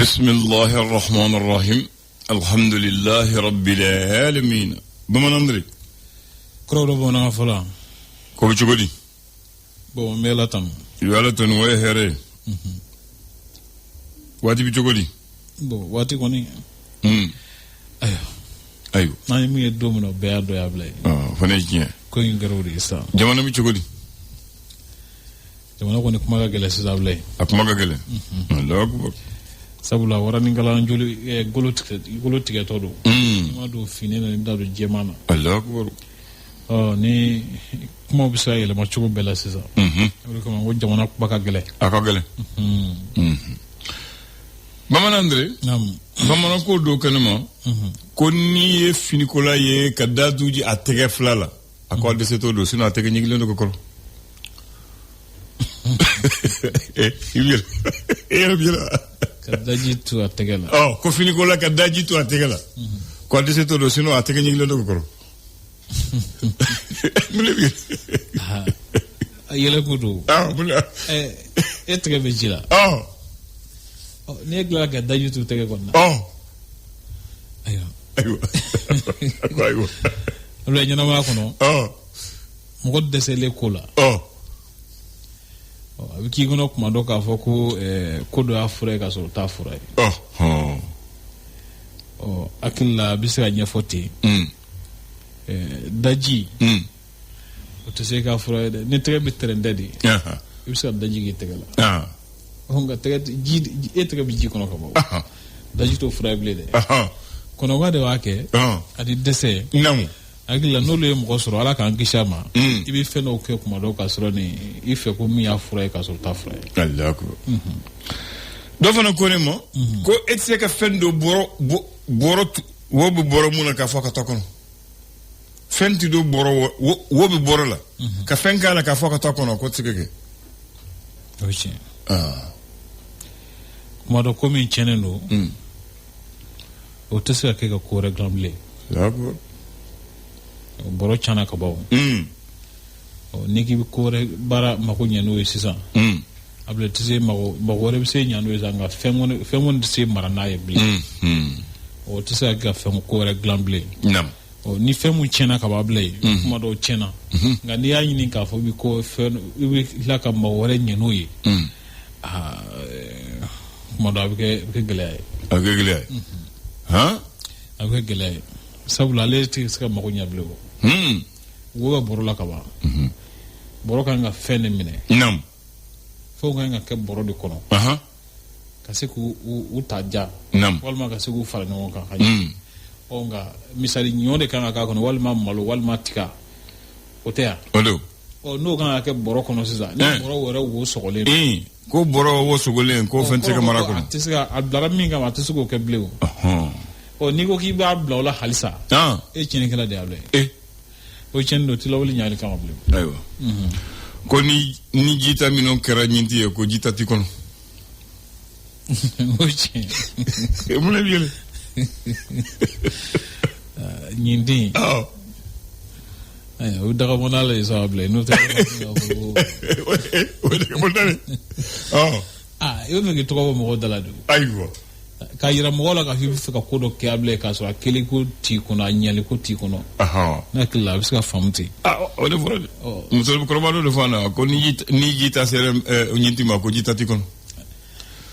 بسم الله الرحمن الرحيم الحمد لله رب العالمين بمن أندري كرو بونا فلا كوبي تشغودي بو ميلاتام يالاتون وي هيري واتي بتشغودي بو واتي كوني ايوه ناني مي دومنو بيادو يا بلاي فنيجي كوين غروري اسا جمانو بتشغودي جمانو كوني كما غاغلا سا بلاي اكما غاغلا الله اكبر sabula warani ngala njuli golotika todo ma do finena ni dado jemana Allah akbar ni kuma bisa yele ma chugo bela sisa ko ma jamana baka gele akagele mama Andre nam mama ko do kanama ko ni fini ko la ye kadaduji atege flala akorde se todo sino atege nyigile ndo ko ibira kadaji tu ategela ko fini ko la kadaji tu ategela ko de se todo sino atege nyigile ndo ko mule bi yele kudu mule etre bejila ne gla kadaji tu tege konna ayo lo nyana ma kono mo de se le kola abiki gono kuma do ka foko kodo afure ka so ta fure akilla bisa nya foti daji o to se ka fure ne trebe trendedi bisa daji gi tegala honga tege ji etre bi ji kono ka bo daji to fure blede kono wade wake adi dese namu agila nolo ye mɔgɔ sɔrɔ ala k'an kisi a ma i bɛ fɛn dɔw kɛ kuma dɔw ka sɔrɔ ni i fɛ ko min y'a fura ye ka sɔrɔ ta fura ye. Allahu dɔ fana ko ne ma ko e tɛ se ka fɛn dɔ bɔrɔ wo bɛ bɔrɔ mun na k'a fɔ ka taa kɔnɔ fɛn ti dɔ bɔrɔ wo bɛ bɔrɔ la ka fɛn k'a la k'a fɔ ka taa kɔnɔ ko tɛ se ka kɛ. O ye tiɲɛ kuma dɔ ko min tiɲɛnen don o tɛ se ka kɛ ka ko wɛrɛ dilan bilen. Allahu boro chana ka bawo ni ki ko re bara mako nyano yi sisan able tise mako re bi se nyano yi zanga fengon se marana ye bi o tise ga fen ko re glamble nam ni femu chena ka bable kuma do chena nga ni ya nyini ka fo bi ko fen bi la ka mako re nyano yi kuma do be ke gele ay ha abe gele sabula le ti ska mako nyable ko wo boro la kaba boro kan ga fene mine nam fo kan ga ke boro de kono ka se ku u taja nam walma ka se ku fara no kan o nga misali nyode kan ga kono walma malo walma tika otea odo o no kan ga ke boro kono sisa ni boro wore wo sogole ko boro wo sogole ko fen se ka mara kono tisiga abdara minga ma tisigo ke blew o ni ko ki ba bla wala halisa e chini kala de able o chendo ti lawli nyaali kama blu aywa ko ni jita minon kera nyinti ko jita ti kono o chen mu le biele nyindi o daga monala isa able no te o daga monala yo me ke to ko mo dala du aywa ka yira mɔgɔ la ka fi ka ko dɔ kɛ abilɛ k'a sɔrɔ a kelen ko t'i kɔnɔ a ɲɛli ko t'i kɔnɔ n'a kila a bɛ se ka faamu ten o de fɔra dɛ musokɔrɔba dɔ de fɔ na ko ni jita sera ɲinti ma ko jita t'i kɔnɔ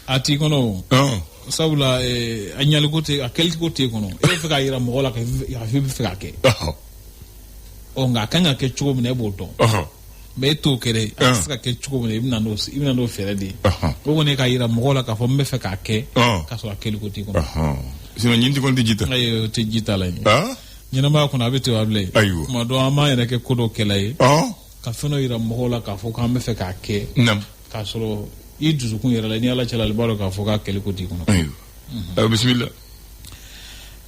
a t'i kɔnɔ o sabula a ɲɛli ko tɛ a kɛli ko t'e kɔnɔ e bɛ fɛ k'a yira mɔgɔ la ka fi bɛ fɛ k'a kɛ nka a kan ka kɛ cogo min na e b'o dɔn mais e t'o kɛ dɛ a tɛ se ka kɛ cogo min na i bɛna n'o fɛɛrɛ de ye o kɔni k'a yira mɔgɔw la k'a fɔ n bɛ fɛ k'a kɛ k'a sɔrɔ a kɛli ko t'i kɔnɔ sinon ɲinti kɔni tɛ jita ayi o tɛ jita la yen ɲɛnɛmaya kɔnɔ a bɛ ten a bila yen tuma dɔw an b'an yɛrɛ kɛ ko dɔw kɛla ye ka fɛn dɔ yira mɔgɔw la k'a fɔ k'an bɛ fɛ k'a kɛ k'a sɔrɔ i dusukun yɛrɛ la ni ala cɛla i b'a dɔn k'a fɔ k'a kɛli ko t'i kɔnɔ bisimila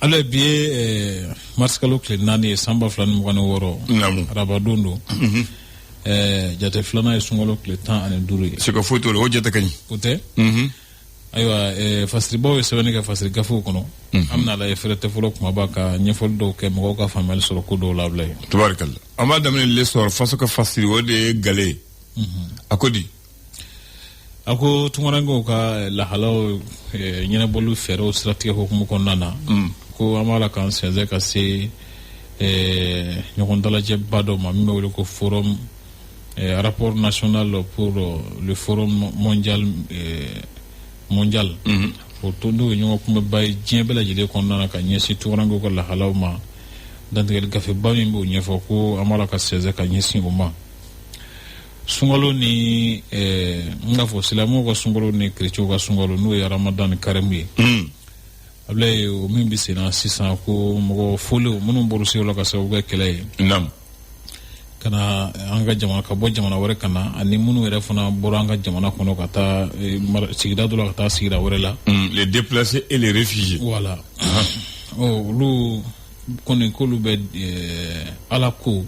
ale bi ye mars kalo tile 4 ye san 2026 arabadon don jate filanan ye sunkalo tile 15 ye sika foyi t'o la o jate ka ɲi o tɛ ayiwa fasiribaw ye sɛbɛnni kɛ fasiri gafew kɔnɔ an bɛna lajɛ fɛrɛ tɛ fɔlɔ kumaba ka ɲɛfɔli dɔw kɛ mɔgɔw ka faamuyali sɔrɔ ko dɔw la bila ye tabarikala an b'a daminɛ le sɔrɔ faso ka fasiri o de ye gale a ko di ako tungarango ka lahalaw nyina bolu fero strategie ko kuma konnana ko amala kan seze ka se nyokondala je bado ma mi wele ko forum rapport national pour le forum mondial pour tundu nyoko kuma bay jembela jide konnana ka nyesi tungarango ko lahalaw ma dantel gafe bami mbo nyefo ko amala ka seze ka nyesi uma sungalo ni nga fo silamu ko sungalo ni kristo ko sungalo no ya ramadan karami able o min bi sina sisan ko mo folo munun borusi wala ka sabu ga kele nam kana anga jamana ka bo jamana wore kana ani munu were fona boranga jamana kono ka ta sigida do la ta sigida wore la les déplacés et les réfugiés voilà oh lu kono ko lu be ala ko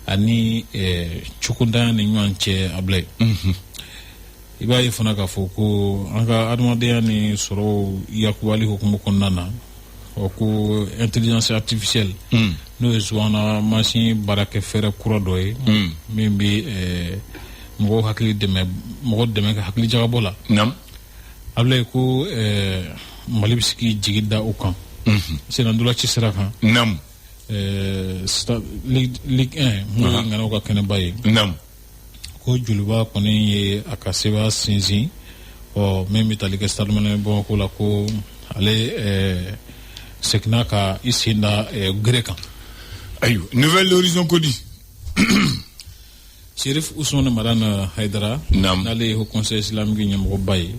ani chukunda ni nyanche able iba yifuna ka foko anga admade ni soro yakwali hukumu konnana oku intelligence artificielle no ezwana machine barake fere kura doy mimbi mo hakli deme ka hakli jagabola nam able ko malibski jigida ukan senandula ci siraka nam Ligue 1 ngana ko kene baye nam ko juluba koni ye akaseba sinzi o memi talike stadmane bon ko la ko ale sekna ka isinda greka ayo nouvelle horizon ko di Sheriff Ousmane Madana Haidara nale ho conseil islamique nyamko baye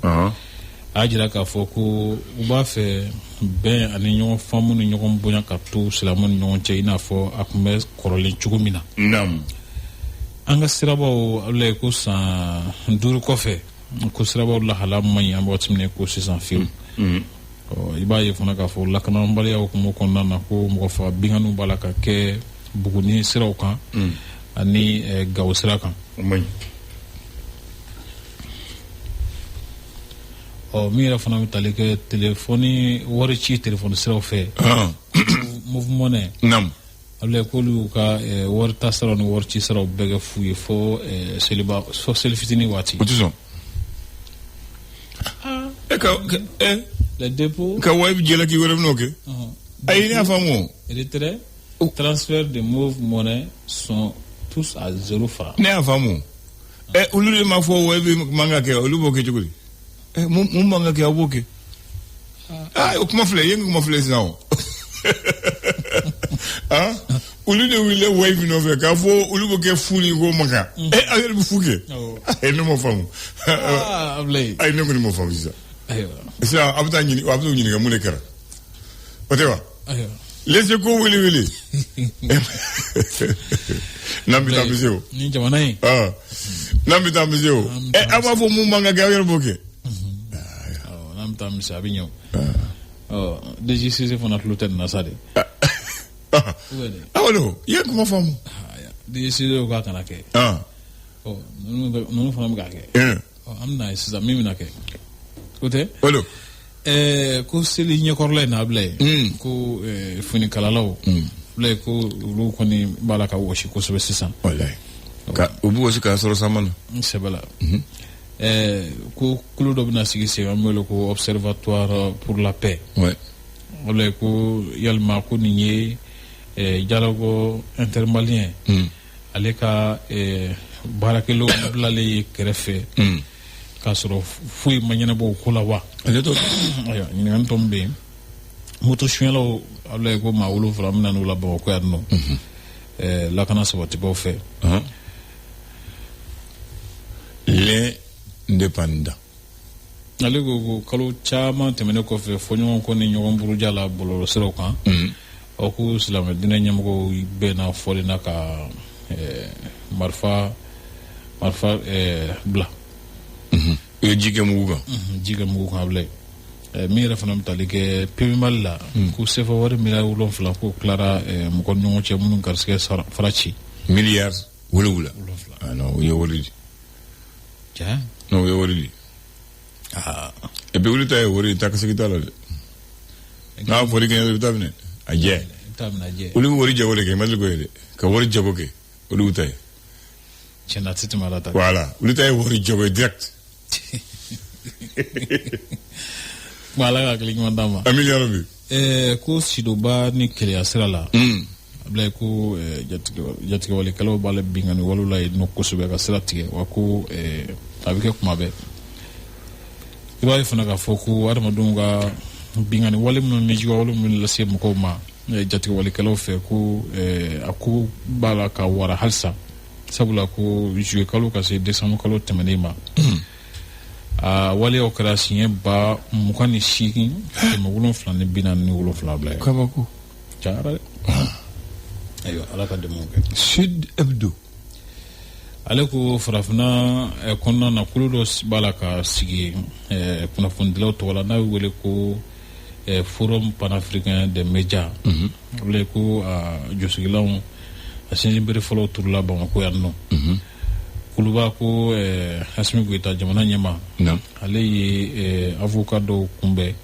ajira ka foko uba fe ben ani nyon famu ni nyon bonya ka to silamu nyon che ina fo akme korole chugumina nam anga sirabo ale ko sa nduru kofe ko sirabo la hala may ambotimne ko sisan film o ibaye fona ka fo lakana mbali ya ko mo konna na ko mo fa binganu balaka ke buguni siraw kan ani gawsira kan may o mira fana mitale ke telefoni wari ci telefoni siraw fe mouvement ne nam ale ko lu ka wari tasaro ni wari ci siraw bege fuye fo celiba so selfitini wati otison le dépôt ka way bi jela ki wërem noké ay na famo retrait transfert de move monnaie sont tous à 0 francs ne famo ulu ma fo way bi manga ke ulu boké ci mu manga ke aboke o kuma fle yenga kuma fle sawo ulu de wile wave no fe ka fo ulu boke fuli go maka ayer bu fuke no mo famu ablay ay no mo famu ça ayo ça abta ñini ga mu le kara otewa ayo laisse ko wili nambi tambiseo ni jamana yi nambi tambiseo aba fo mu manga ke ayer boke tam sabinyo deji sise fona fluten na sade awalo ye kuma famu deji sise ko kana ke no fona mga ke am na sisa mimi na ke kote olo ko seli nyekorle na ble ko funi kalalaw ble ko lu ko ni balaka woshi ko sobe sisa wallahi ka ubu woshi ka soro samana sebala ko kulo do bina sigi se amelo ko observatoire pour la paix ouais ole ko yalma ko nié dialogue intermalien ale ka barakelo blale krefe ka soro fuy manyana bo kula wa ale to ayo ni ngan tombe moto chwelo ale ko ma wulu fram nanu la bo ko adno la kana so wati bo fe l'indépendant ale go kalo chama temene ko fe fonyo ko ni nyogon buruja la bolo sero kan o ko islam dina nyamgo be na fole na ka marfa bla e jige muga able mi refa nam talike pimal la ko se fa wari mi la wulon fla ko clara mo kon nyongo che munun karske farachi milliards wula non yo wori ja no yo wori e be wuli tay wori takasi kitala de na fori ke tabne aje wuli wori je wori ke mal ko de ka wori jago ke wuli tay chena titi malata voilà wuli tay wori jago direct Voilà la clé madame. Amiliaro bi. Ko sidoba ni kele asira la. Abla ko jatike wale kala bale bingani walula no kusube ka sira tige wa ko abike kuma be. Iba ifana ka foku armadunga bingani wale mun ni jiwa wale mun la sema ko ma jatike wale kala fe ko aku bala ka wara halsa sabula ko juwe kalo ka se décembre kalo temenema. Wale operasinya ba mukani shiki magulon flan bina ni wulo flabla Kabako cara ayo ala ka demo ke Sud Hebdo ale ko farafna konna na kuludo bala ka sigi kuna fundilo to wala na wele ko forum panafricain des médias wele ko josigilon asenji bere folo turla ba ko yanno kuluba ko Assimi Goïta jamana nyama ale ye avocat do kumbe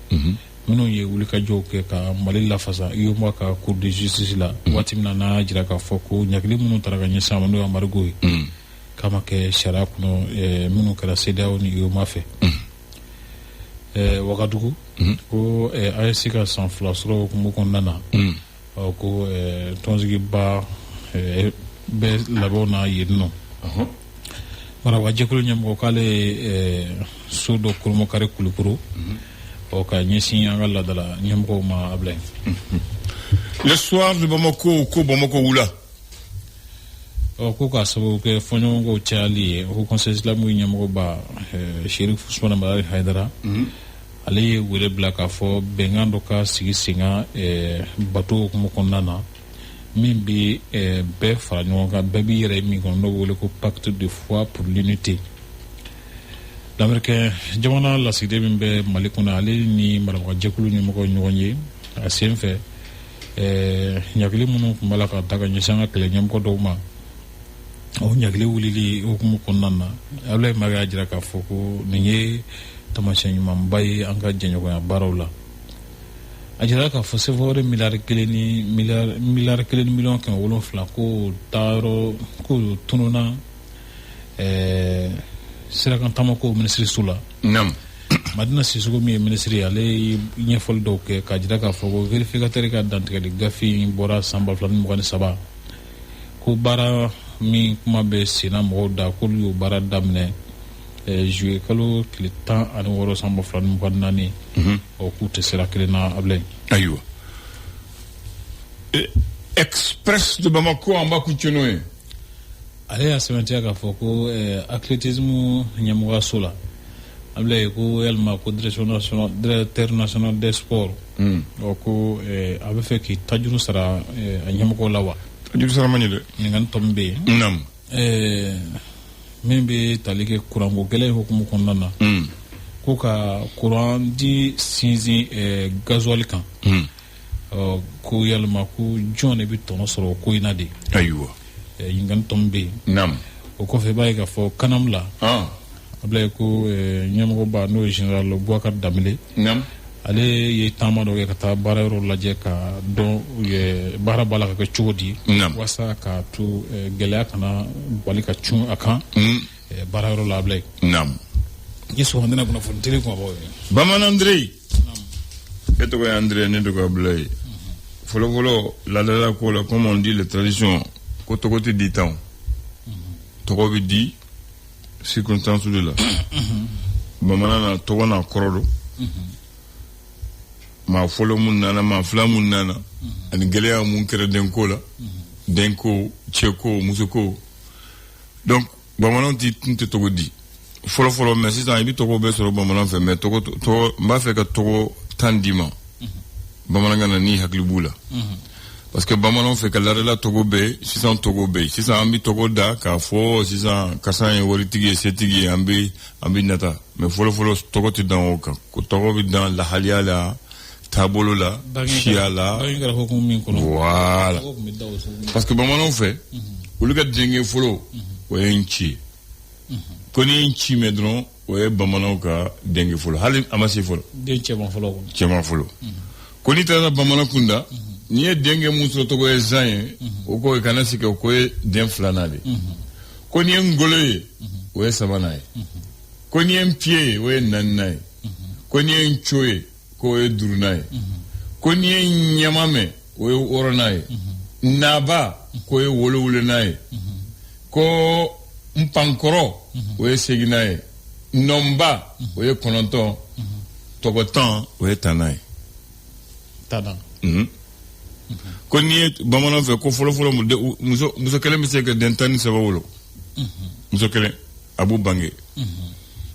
minu ye wuli ka jɔ kɛ ka Mali lafasa yoma ka cour de justice la waati min na jira ka fɔ ko ɲagili minnu taara ka ɲɛsin ma n'o ye Amarigo ye kama kɛ sariya kɔnɔ minnu kɛra CEDEAO ni yoma fɛ Wagadugu ko AES ka san 2 sɔrɔ hukumu kɔnɔna na ko tɔnsigiba bɛ labɛnw na yen nɔ mara wajekulu nyamko kale so do kurmo kare kulukuru o ka nyesi anga ladala nyamko ma ablay le soir de Bamako ko Bamako wula o ko ka sabu ke fonyo go chali o conseil islamu nyamko ba Sheriff Ousmane Malari Haidara ali wele blaka fo bengando ka sigi singa bato ko konnana min bi bɛɛ fara ɲɔgɔn kan bɛɛ bi yɛrɛ min kɔnɔ n'o wele ko pacte de foi pour l'unité l'américain jamana lasigiden min bɛ Mali kɔnɔ ale ni marabagajɛkulu ɲɛmɔgɔ ɲɔgɔn ye a sen fɛ ɲagili minnu tun b'a la ka ta ka ɲɛsin an ka kɛlɛ ɲɛmɔgɔ dɔw ma o ɲagili wulili hukumu kɔnɔna na Abdoulaye Maga y'a jira k'a fɔ ko nin ye taamasiyɛn ɲumanba ye an ka jɛɲɔgɔnya baaraw la a jira k'a fɔ sefawari miliyari 1 ni miliyɔn 700 ko taayɔrɔ ko tununa sirakan taamako minisiriso la Madina Sisoko min ye minisiri ye ale ye ɲɛfɔli dɔw kɛ k'a jira k'a fɔ ko vérificateur ka dantigɛli gafe bɔra san 2023 ko baara min kuma bɛ senna mɔgɔw da k'olu y'o baara daminɛ juillet kalo tile 16 san 2024 o k'u tɛ sira kelen na Ablaye ayiwa Express de Bamako en bas kunceno ye ale y'a sɛbɛntiya k'a fɔ ko athlétisme ɲɛmɔgɔyaso la Ablaye ko yalima ko directeur national des sports ko a bɛ fɛ k'i tajuru sara a ɲɛmɔgɔw la wa tajuru sara man ɲi dɛ ɲininkali tɔ min bɛ yen min bɛ tali kɛ kuranko gɛlɛn hukumu kɔnɔna na ko ka kuran di sinsin gasoil kan ko yalima ko jɔn de bɛ tɔnɔ sɔrɔ o ko in na de ayiwa ɲininkali tɔ min bɛ yen o kɔfɛ i b'a ye k'a fɔ kanam la Ablaye ko ɲɛmɔgɔba n'o ye général Boubacar Damele ale ye taama dɔ kɛ ka taa baara yɔrɔ lajɛ ka dɔn baara b'a la ka kɛ cogo di walasa k'a to gɛlɛya kana bali ka cun a kan baara yɔrɔ la Ablaye i sɔgɔmandina kunnafoni tele kuma bɔ Bamanan Andre e tɔgɔ ye Andre ne tɔgɔ Ablaye fɔlɔfɔlɔ laadala ko la comme on dit les traditions ko tɔgɔ tɛ di tan tɔgɔ bɛ di circonstance de la Bamanan na tɔgɔ n'a kɔrɔ don maa fɔlɔ mun nana maa fila mun nana ani gɛlɛya mun kɛra denko la denko cɛko musoko donc Bamanan tun tɛ tɔgɔ di fɔlɔfɔlɔ mais sisan i bɛ tɔgɔ bɛɛ sɔrɔ Bamanan fɛ mais tɔgɔ n b'a fɛ ka tɔgɔ 10 d'i ma Bamanankan na ni hakili b'u la parce que Bamanan fɛ ka laadala tɔgɔ bɛ sisan tɔgɔ bɛ sisan an bɛ tɔgɔ da k'a fɔ sisan karisa ye waritigi ye setigi ye an bɛ nata mais fɔlɔfɔlɔ tɔgɔ tɛ dan o kan ko tɔgɔ bɛ dan lahaliya la taabolo la siya la voilà parce que Bamananw fɛ olu ka denkɛ fɔlɔ o ye n ci ko ni n ci mɛn dɔrɔn o ye Bamananw ka denkɛ fɔlɔ hali a ma se fɔlɔ cɛman fɔlɔ ko n'i taara Bamanan kunda n'i ye denkɛ mun sɔrɔ tɔgɔ ye Zan ye o ko kana sigi o ko ye den filanan de ko n'i ye Ngolo ye o ye sabanan ye ko ni en pied o ye nanna ko ni en choye ko ye duruna ko ni en nyamame o ye orona naba ko ye wolowulena ko mpankoro o ye segina nomba o ye kononton togotan o ye tana tana ko ni ye bamanan fɛ ko fɔlɔfɔlɔ muso kelen bɛ se ka den 17 wolo muso kelen a b'u bange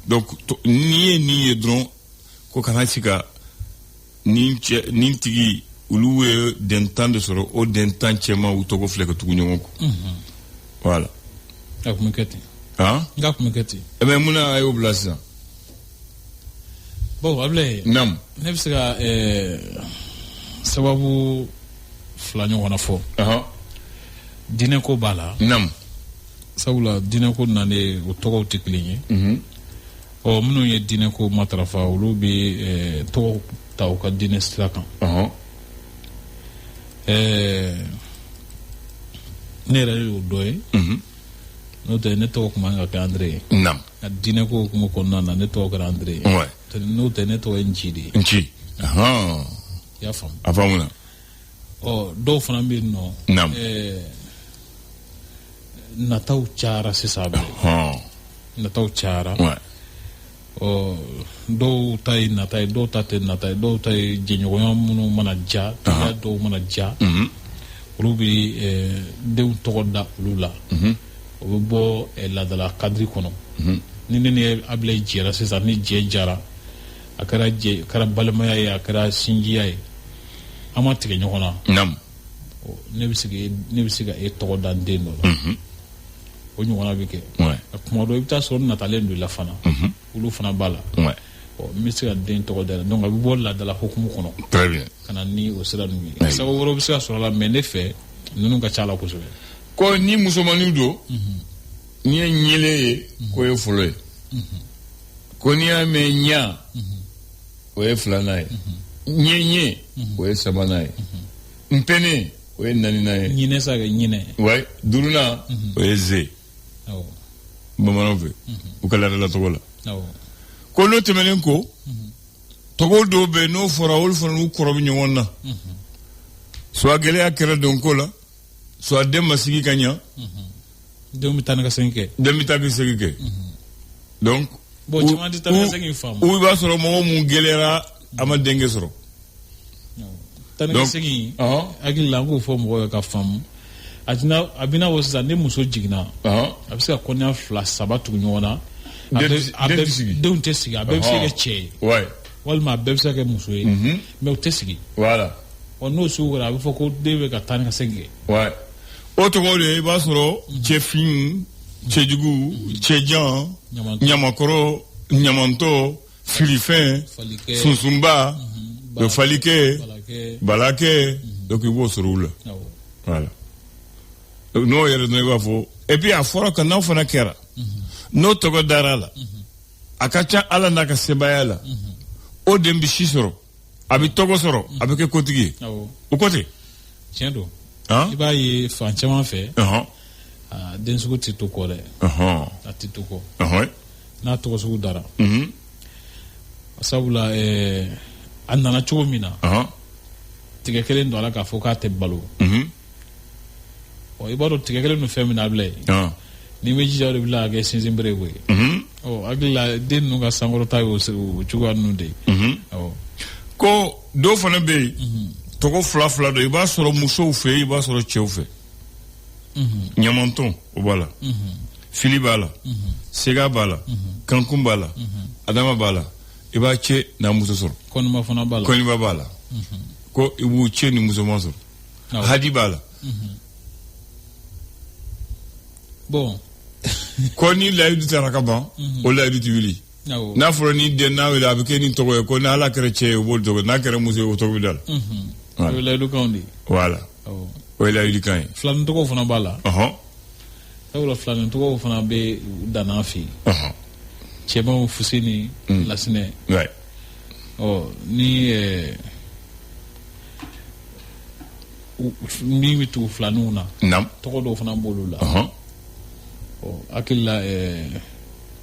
donc ni ye dɔrɔn ko kana si ka nin tigi olu ye den 10 de sɔrɔ o den 10 cɛman u tɔgɔ filɛ ka tugu ɲɔgɔn kɔ voilà a kun bɛ kɛ ten nka kun bɛ kɛ ten mais mun na a y'o bila sisan bon Ablaye nam ne bɛ se ka sababu fila ɲɔgɔn na fɔ diinɛ ko b'a la nam sabula diinɛ ko nalen o tɔgɔw tɛ kelen ye minnu ye diinɛ ko matarafa olu bɛ tɔgɔ ta u ka diinɛ sira kan ne yɛrɛ y'o dɔ ye n'o tɛ ne tɔgɔ tun man ka kɛ André ye nam a diinɛ ko hukumu kɔnɔna na ne tɔgɔ kɛra André ye n'o tɛ ne tɔgɔ ye Nci de ye Nci i y'a faamu a faamuna dɔw fana bɛ yen nɔ nam nataw cayara sisan nataw cayara dɔw ta ye nata ye dɔw ta tɛ nata ye dɔw ta ye jɛɲɔgɔnya minnu mana ja teliya dɔw mana ja olu bɛ denw tɔgɔ da olu la o bɛ bɔ laadala kadiri kɔnɔ ni ne ni Ablaye jɛra sisan ni jɛ jara a kɛra balimaya ye a kɛra sinjiya ye an ma tigɛ ɲɔgɔn na ne bɛ se ka e tɔgɔ da n den dɔ la o ɲɔgɔnna bɛ kɛ a kuma dɔ i bɛ taa sɔrɔ natalen don i la fana olu fana b'a la n bɛ se ka den tɔgɔ da la donc a bɛ bɔ laadala hukumu kɔnɔ ka na ni o sira ninnu ye sababu wɛrɛw bɛ se ka sɔrɔ a la mais ne fɛ ninnu ka ca la kosɛbɛ ko ni musomanin don ni ye ɲɛlen ye ko ye fɔlɔ ye ko n'i y'a mɛn ɲa o ye filanan ye ɲɛ o ye sabanan ye npɛnɛ o ye naaninan ye ɲinɛ sa kɛ ɲinɛ ouais duurunan o ye ze bamananw fɛ u ka laadala tɔgɔ la ko n'o tɛmɛnen ko tɔgɔw dɔw bɛ yen n'o fɔra olu fana n'u kɔrɔ bɛ ɲɔgɔn na soit gɛlɛya kɛra don ko la soit den ma sigi ka ɲa denw bɛ taa ni ka segin kɛ donc bon caman tɛ taa ni ka segin faamu ou i b'a sɔrɔ mɔgɔ mun gɛlɛyara a ma denkɛ sɔrɔ taa ni ka segin hakili la an k'o fɔ mɔgɔw ye ka faamu a bɛ n'a fɔ sisan ni muso jiginna a bɛ se ka kɔnɔɲɛ 2 3 tugu ɲɔgɔn na denw tɛ sigi a bɛɛ bɛ se ka kɛ cɛ ye walima a bɛɛ bɛ se ka kɛ muso ye mais u tɛ sigi n'o sugu kɛra a bɛ fɔ ko den bɛ ka taa ni ka segin kɛ o tɔgɔ de i b'a sɔrɔ cɛfin cɛjugu cɛjan ɲamakɔrɔ ɲamantɔ filifɛn sunsunba falikɛ balakɛ donc i b'o sɔrɔ u la voilà n'o yɛrɛ dɔn i b'a fɔ et puis a fɔra ka n'aw fana kɛra n'o tɔgɔ dara la a ka ca Ala n'a ka sebaya la o den bɛ si sɔrɔ a bɛ tɔgɔ sɔrɔ a bɛ kɛ kotigi ye o ko ten tiɲɛ don i b'a ye fan caman fɛ den sugu tɛ to kɔ dɛ a tɛ to kɔ n'a tɔgɔ sugu dara sabula a nana cogo min na tigɛ kelen don a la k'a fɔ k'a tɛ balo i b'a dɔn tigɛ kelen don fɛn min na Ablaye n'i bɛ jija o de bɛ la kɛ sinsin bere ye hakili la den ninnu ka sankɔrɔta ye o cogoya ninnu de ye ko dɔw fana bɛ yen tɔgɔ 2 don i b'a sɔrɔ musow fɛ i b'a sɔrɔ cɛw fɛ ɲamantɔn o b'a la fili b'a la sega b'a la kankun b'a la adama b'a la i b'a cɛ n'a muso sɔrɔ kɔniba fana b'a la kɔniba b'a la ko i b'u cɛ ni musoman sɔrɔ hadi b'a la bon ko ni layidu taara ka ban o layidu tɛ wuli n'a fɔra ni den n'a wele a bɛ kɛ ni tɔgɔ ye ko ni Ala kɛra cɛ ye o b'o tɔgɔ n'a kɛra muso ye o tɔgɔ bɛ da la o ye layidukanw de ye voilà o ye layidukan ye filanin tɔgɔw fana b'a la sabula filanin tɔgɔw fana bɛ danna fɛ yen cɛmanw Fuseni Lasinɛ ni min bɛ tugu filaninw na tɔgɔ dɔw fana b'olu la hakili la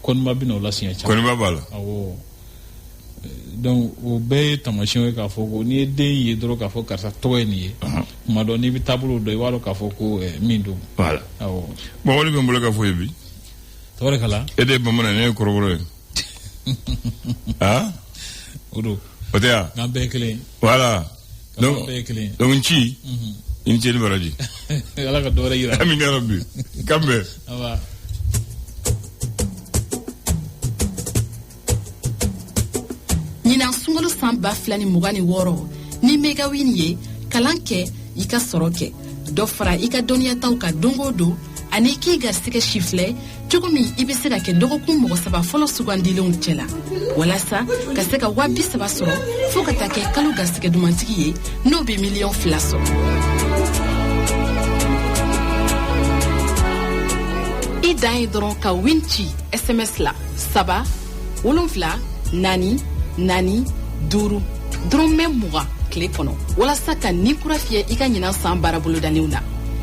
Konma bino la siɲɛ caman. Konma b'a la. Awɔ. Donc o bɛɛ ye taamasiyɛnw ye k'a fɔ ko n'i ye den ye dɔrɔn k'a fɔ karisa tɔgɔ ye nin ye. Tuma dɔ n'i bɛ taabolo dɔn i b'a dɔn k'a fɔ ko min don. Voilà. Awɔ. Bon o de bɛ n bolo ka fɔ ye bi. Tɔgɔ de kala. E de ye bamanan ne ye kɔrɔbɔrɔ ye. Ah. O don. O tɛ yan. N'an bɛɛ ye kelen. Voilà. Donc bɛɛ ye kelen. Donc n ci. I ni ce ni baraji. Ala ka dɔ wɛrɛ yira. Ami ya Rabbi. Kan bɛɛ. Awa. ɲinan sunkalo san 2026 ni mega win ye kalan kɛ i ka sɔrɔ kɛ dɔ fara i ka dɔnniyataw ka don o don ani k'i garisɛgɛ sifilɛ cogo min i bɛ se ka kɛ dɔgɔkun mɔgɔ 3 fɔlɔ sugandilenw cɛ la walasa ka se ka 70,000 sɔrɔ fo ka taa kɛ kalo garisɛgɛ dumantigi ye n'o bɛ miliyɔn 2 sɔrɔ. i dan ye dɔrɔn ka win ci SMS la 7 7 4 4 5 dɔrɔmɛ 20 tile kɔnɔ walasa ka ni kura fiyɛ i ka ɲinan san baara bolodalenw na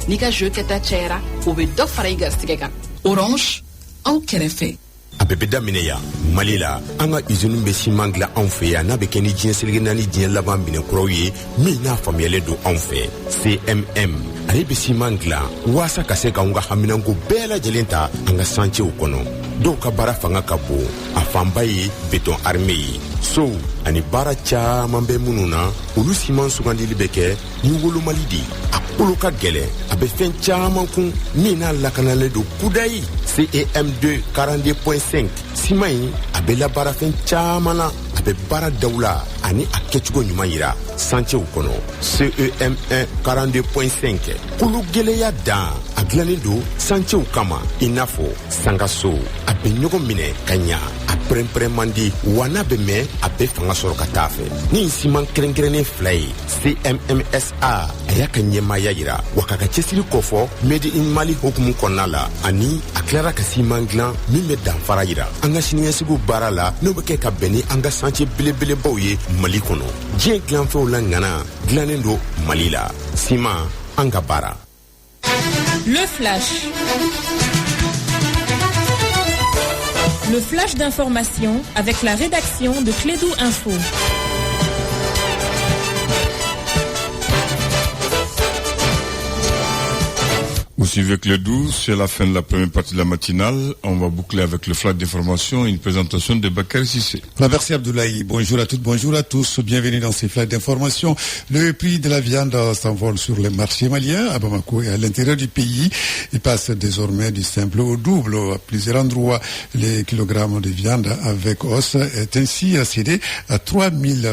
n'i ka jeu kɛta cayara o bɛ dɔ fara i garisɛgɛ kan. Orange aw kɛrɛfɛ. A bɛɛ bɛ daminɛ yan Mali la an ka usine bɛ siman dilan anw fɛ yan n'a bɛ kɛ ni diɲɛ seleke naani diɲɛ laban minɛkuraw ye min n'a faamuyalen don anw fɛ. CMM ale bɛ siman dilan waasa ka se k'anw ka haminanko bɛɛ lajɛlen ta an ka santiw kɔnɔ. Dɔw ka baara fanga ka bon a fanba ye béton armé ye. Sow ani baara caman bɛ minnu na olu siman sugandili bɛ kɛ ni wolomali de a kolo ka gɛlɛn a bɛ fɛn caman kun min n'a lakanalen don kudayi. CEM2 42.5 siman in a bɛ labaara fɛn caman na a bɛ baara daw la ani a kɛcogo ɲuman yira santiw kɔnɔ. CEM1 42.5 kolo gɛlɛya dan a dilannen don santiw kama i n'a fɔ sangaso a bɛ ɲɔgɔn minɛ ka ɲa a pɛrɛn-pɛrɛn man di wa n'a bɛ mɛn a bɛ fanga sɔrɔ ka taa fɛ. Ni siman kɛrɛnkɛrɛnnen 2 ye CMMSA a y'a ka ɲɛmaaya yira wa k'a ka cɛsiri kɔfɔ Made in Mali hukumu kɔnɔna la ani a tilara ka siman dilan min bɛ danfara yira an ka siniɲɛsigiw baara la n'o bɛ kɛ ka bɛn ni an ka santier belebelebaw ye Mali kɔnɔ. Diɲɛ dilanfɛnw la ŋana dilannen don Mali la. Siman an ka baara. Le flash. Le flash d'information avec la rédaction de Clédou Info. Vous suivez Clédou, c'est la fin de la première partie de la matinale. On va boucler avec le flash d'information et une présentation de Bakary Sissé. Merci Abdoulaye. Bonjour à toutes, bonjour à tous. Bienvenue dans ces flashs d'information. Le prix de la viande s'envole sur les marchés maliens à Bamako et à l'intérieur du pays. Il passe désormais du simple au double. À plusieurs endroits, les kilogrammes de viande avec os est ainsi cédé à 3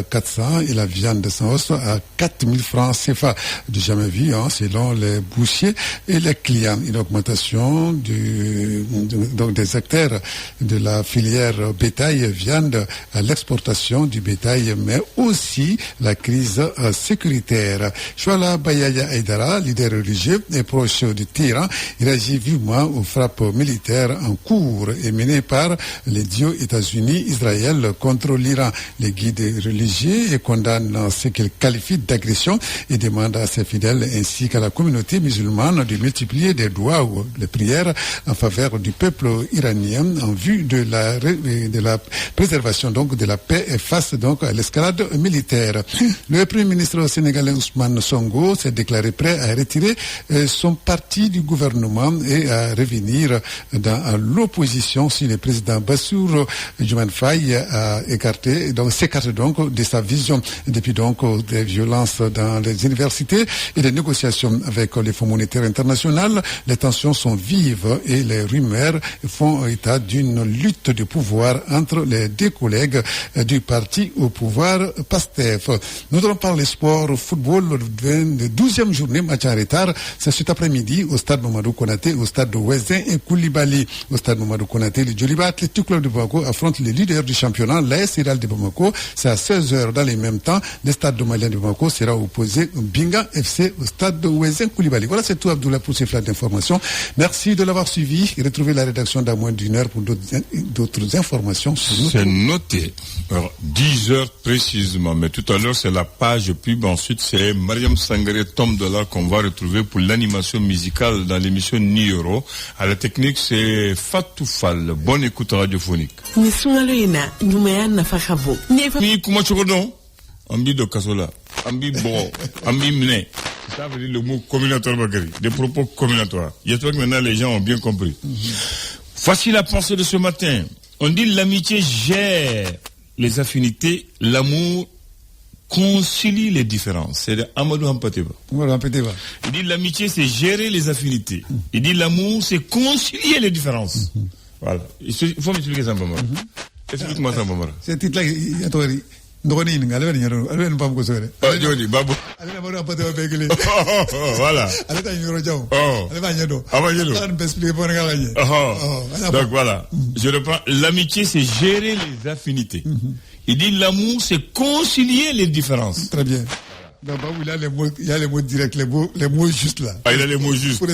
400 et la viande sans os à 4 000 francs CFA. Du jamais vu, selon les bouchers et les clients. Une augmentation donc des acteurs de la filière bétail viande à l'exportation du bétail, mais aussi la crise sécuritaire. Chouala Bayaya Aïdara, leader religieux et proche du tyran, il agit vivement aux frappes militaires en cours et menées par les dieux États-Unis, Israël contre l'Iran. Les guides religieux condamnent ce qu'ils qualifient d'agression et demandent à ses fidèles ainsi qu'à la communauté musulmane de multiplier des doigts ou les prières en faveur du peuple iranien en vue de la préservation donc de la paix et face donc à l'escalade militaire. Le Premier ministre sénégalais Ousmane Sonko s'est déclaré prêt à retirer son parti du gouvernement et à revenir dans l'opposition si le président Bassirou Diomaye Faye a s'écarte donc de sa vision depuis donc des violences dans les universités et des négociations avec les fonds monétaires internationaux. Les tensions sont vives et les rumeurs font état d'une lutte de pouvoir entre les deux collègues du parti au pouvoir PASTEF. Nous allons parler sport, football, le 12e journée, match en retard. C'est cet après-midi au stade Mamadou Konaté, au stade de Ouezin et Koulibaly. Au stade Mamadou Konaté, le Djoliba Athletic Club de Bamako affronte les leaders du championnat, l'AS Hilal de Bamako. C'est à 16h dans les mêmes temps. Le stade de Malien de Bamako sera opposé au Binga FC au stade de Ouezin Koulibaly. Voilà, c'est tout Abdoulaye pour ces flashs flash d'information. Merci de l'avoir suivi. Et retrouvez la rédaction dans moins d'une heure pour d'autres informations. C'est noté. Alors, 10 heures précisément. Mais tout à l'heure, c'est la page pub. Ensuite, c'est Mariam Sangaré, Tom Dollar qu'on va retrouver pour l'animation musicale dans l'émission Nioro. À la technique, c'est Fatou Fall. Bonne écoute radiophonique. Ni comment tu redonnes? Ambi de Kasola, ambi bon, ambi mne. Ça veut dire le mot communautaire, Bakary. Des propos communatoires. J'espère que maintenant les gens ont bien compris. Voici la pensée de ce matin. On dit l'amitié gère les affinités, l'amour concilie les différences. C'est de Amadou Hampateba. Il dit l'amitié c'est gérer les affinités. Il dit l'amour c'est concilier les différences. Voilà. Il faut m'expliquer ça, Bamara. Explique-moi ça, Bamara. C'est titre là, il y a Ndogoni ngale ni nyoro alwe npam ko sore joni babu ale na mara pate begele voilà ale ta nyoro jaw ale ba nyedo on peut expliquer pour ngala donc voilà je reprends l'amitié c'est gérer les affinités il dit l'amour c'est concilier les différences. Très bien. Donc, il y a les mots directs, les mots justes là. Ah, il a les mots justes. Pour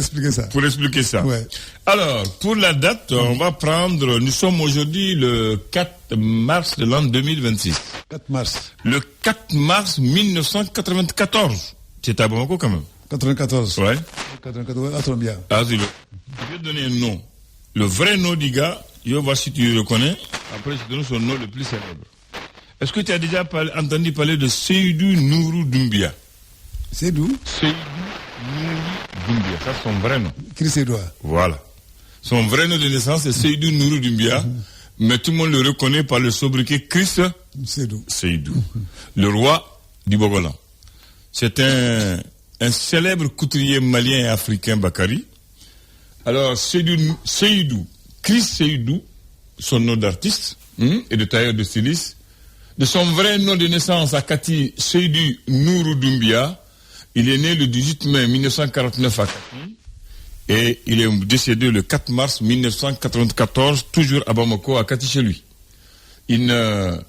expliquer ça. Ouais. Alors, pour la date, on va prendre, nous sommes aujourd'hui le 4 mars de l'an 2026. 4 mars. Le 4 mars 1994. C'est à Bamako quand même. 94. Ouais. 94, attends bien. Ah, je vais donner un nom. Le vrai nom du gars, je vais voir si tu le reconnais. Après, je donne son nom le plus célèbre. Est-ce que tu as déjà entendu parler de Seydou Nourou Doumbia? Seydou Nourou Doumbia, ça c'est son vrai nom. Chris Edouard. Voilà. Son vrai nom de naissance c'est Seydou Nourou Doumbia, mais tout le monde le reconnaît par le sobriquet Chris Seydou. Le roi du Bogolan. C'est un célèbre couturier malien et africain Bakary. Alors Seydou, Chris Seydou, son nom d'artiste et de tailleur de styliste. De son vrai nom de naissance, Akati Seydou Nourou Doumbia, il est né le 18 mai 1949 à Kati et il est décédé le 4 mars 1994, toujours à Bamako, à Kati chez lui. Une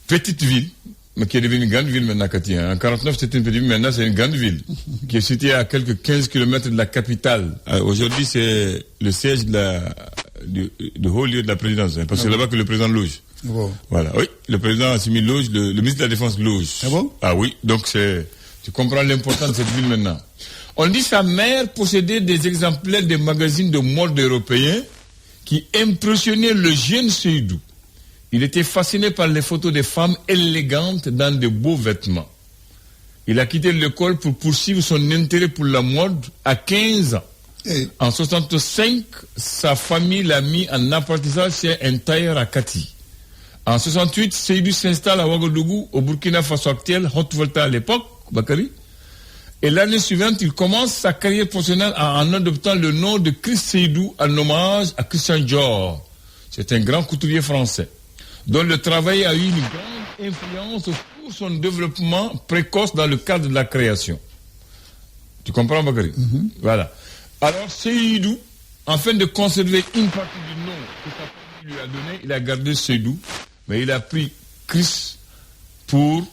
petite ville, mais qui est devenue une grande ville maintenant, Kati. En 1949, c'était une petite ville, maintenant c'est une grande ville, qui est située à quelques 15 km de la capitale. Aujourd'hui, c'est le siège du haut lieu de la présidence, parce que c'est là-bas que le président loge. Bon. Voilà, oui, le président Assimi loge, le ministre de la Défense loge. Ah bon? Ah oui, donc tu comprends l'importance de cette ville maintenant. On dit sa mère possédait des exemplaires des magazines de mode européens qui impressionnaient le jeune Seydou. Il était fasciné par les photos des femmes élégantes dans de beaux vêtements. Il a quitté l'école pour poursuivre son intérêt pour la mode à 15 ans. En 1965, sa famille l'a mis en apprentissage chez un tailleur à Kati. En 1968, Seydou s'installe à Ouagadougou, au Burkina Faso actuel, Haute-Volta à l'époque, Bakary. Et l'année suivante, il commence sa carrière professionnelle en adoptant le nom de Chris Seydou en hommage à Christian Dior. C'est un grand couturier français, dont le travail a eu une grande influence pour son développement précoce dans le cadre de la création. Tu comprends, Bakary? Voilà. Alors, Seydou, afin de conserver une partie du nom que sa famille lui a donné, il a gardé Seydou, mais il a pris Chris pour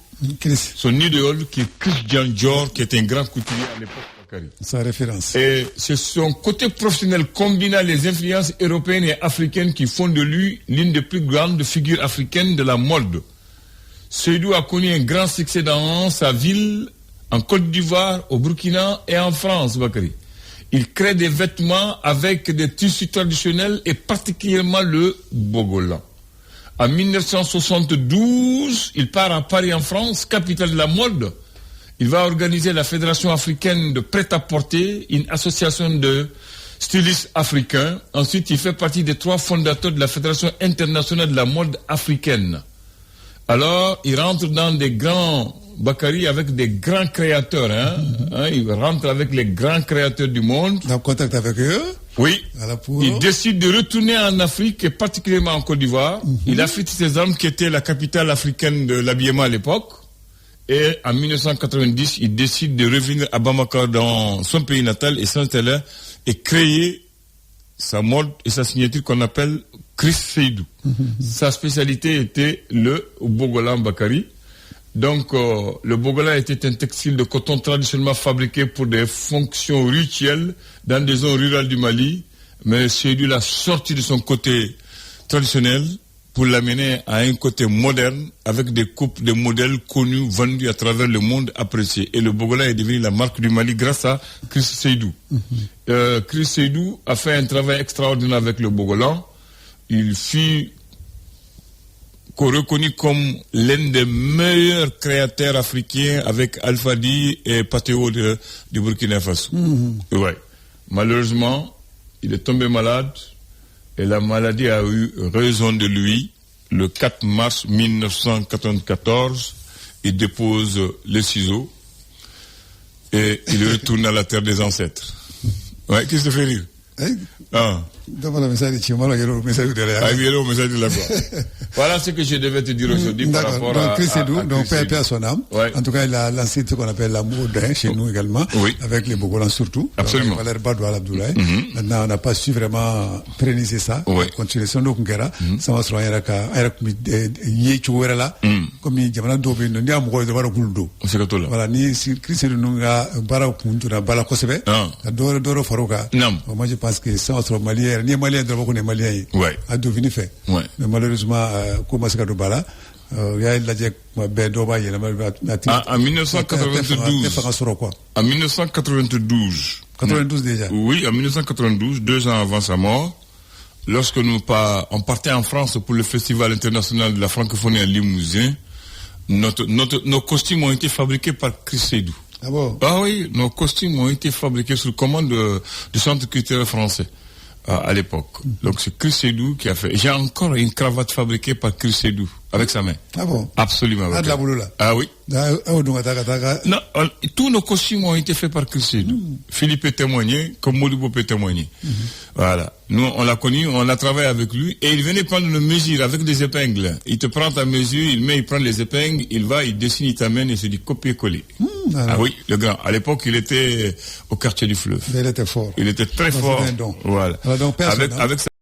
son idole qui est Christian Dior, qui est un grand couturier à l'époque, Bakary. Sa référence. Et c'est son côté professionnel combinant les influences européennes et africaines qui font de lui l'une des plus grandes figures africaines de la mode. Seydou a connu un grand succès dans sa ville, en Côte d'Ivoire, au Burkina et en France, Bakary. Il crée des vêtements avec des tissus traditionnels et particulièrement le bogolan. En 1972, il part à Paris en France, capitale de la mode. Il va organiser la Fédération africaine de prêt-à-porter, une association de stylistes africains. Ensuite, il fait partie des 3 fondateurs de la Fédération internationale de la mode africaine. Alors, il rentre dans des grands Bakary avec des grands créateurs. Il rentre avec les grands créateurs du monde. En contact avec eux? Oui. Il décide de retourner en Afrique, et particulièrement en Côte d'Ivoire. Il affite ses armes qui était la capitale africaine de l'habillement à l'époque. Et en 1990, il décide de revenir à Bamako dans son pays natal et s'installer et créer sa mode et sa signature qu'on appelle Chris Seydou. Sa spécialité était le Bogolan Bakary. Donc, le bogola était un textile de coton traditionnellement fabriqué pour des fonctions rituelles dans des zones rurales du Mali. Mais Seydou l'a sorti de son côté traditionnel pour l'amener à un côté moderne avec des coupes, des modèles connus, vendus à travers le monde, appréciés. Et le bogola est devenu la marque du Mali grâce à Chris Seydou. Chris Seydou a fait un travail extraordinaire avec le bogola. Il fut reconnu comme l'un des meilleurs créateurs africains avec Alpha Di et Patéo du Burkina Faso. Ouais. Malheureusement, il est tombé malade et la maladie a eu raison de lui. Le 4 mars 1994, il dépose les ciseaux et il retourne à la terre des ancêtres. Ouais, qu'est-ce que ça fait rire? Voilà ce que je devais te dire aujourd'hui par rapport à Chris Seydou, donc paix à son âme. Ouais. En tout cas, il a lancé ce qu'on appelle l'amour chez nous également, avec les Bogolans surtout. Absolument. Valère Badoual Abdoulaye. Maintenant, on n'a pas su vraiment pérenniser ça. Continuer son nom Kungera. Ça va se rendre à Yéchouerala. Comme il dit, on a doublé, on a mouillé de Baraguldo. Voilà, ni Chris Seydou nous a Barakundu, na Balakosebe. Doro Faroka. Moi, je pense que ça va se Malien, ni Malien de beaucoup de Maliens. A devenu fait. Mais malheureusement, comment c'est que Bala, il y a la en 1992. En 1992. 92 déjà. Oui, en 1992, 2 ans avant sa mort, lorsque on partait en France pour le Festival international de la francophonie à Limousin, nos costumes ont été fabriqués par Chris Seydou. Ah bon? Ah oui, nos costumes ont été fabriqués sous commande du Centre culturel français. À l'époque. Donc c'est Chris Seydou qui a fait. J'ai encore une cravate fabriquée par Chris Seydou avec sa main. Ah bon? Absolument. Ah, de la boulot là. Ah oui. Non, tous nos costumes ont été faits par Chris Seydou. Philippe peut témoigner, comme Modibo peut témoigner. Voilà. Nous, on l'a connu, on a travaillé avec lui et il venait prendre nos mesures avec des épingles. Il te prend ta mesure, il prend les épingles, il va, il dessine, il t'amène et se dit copier-coller. Ah oui, le grand. À l'époque, il était au quartier du Fleuve. Il était fort. Il était très fort. Voilà. Alors donc, avec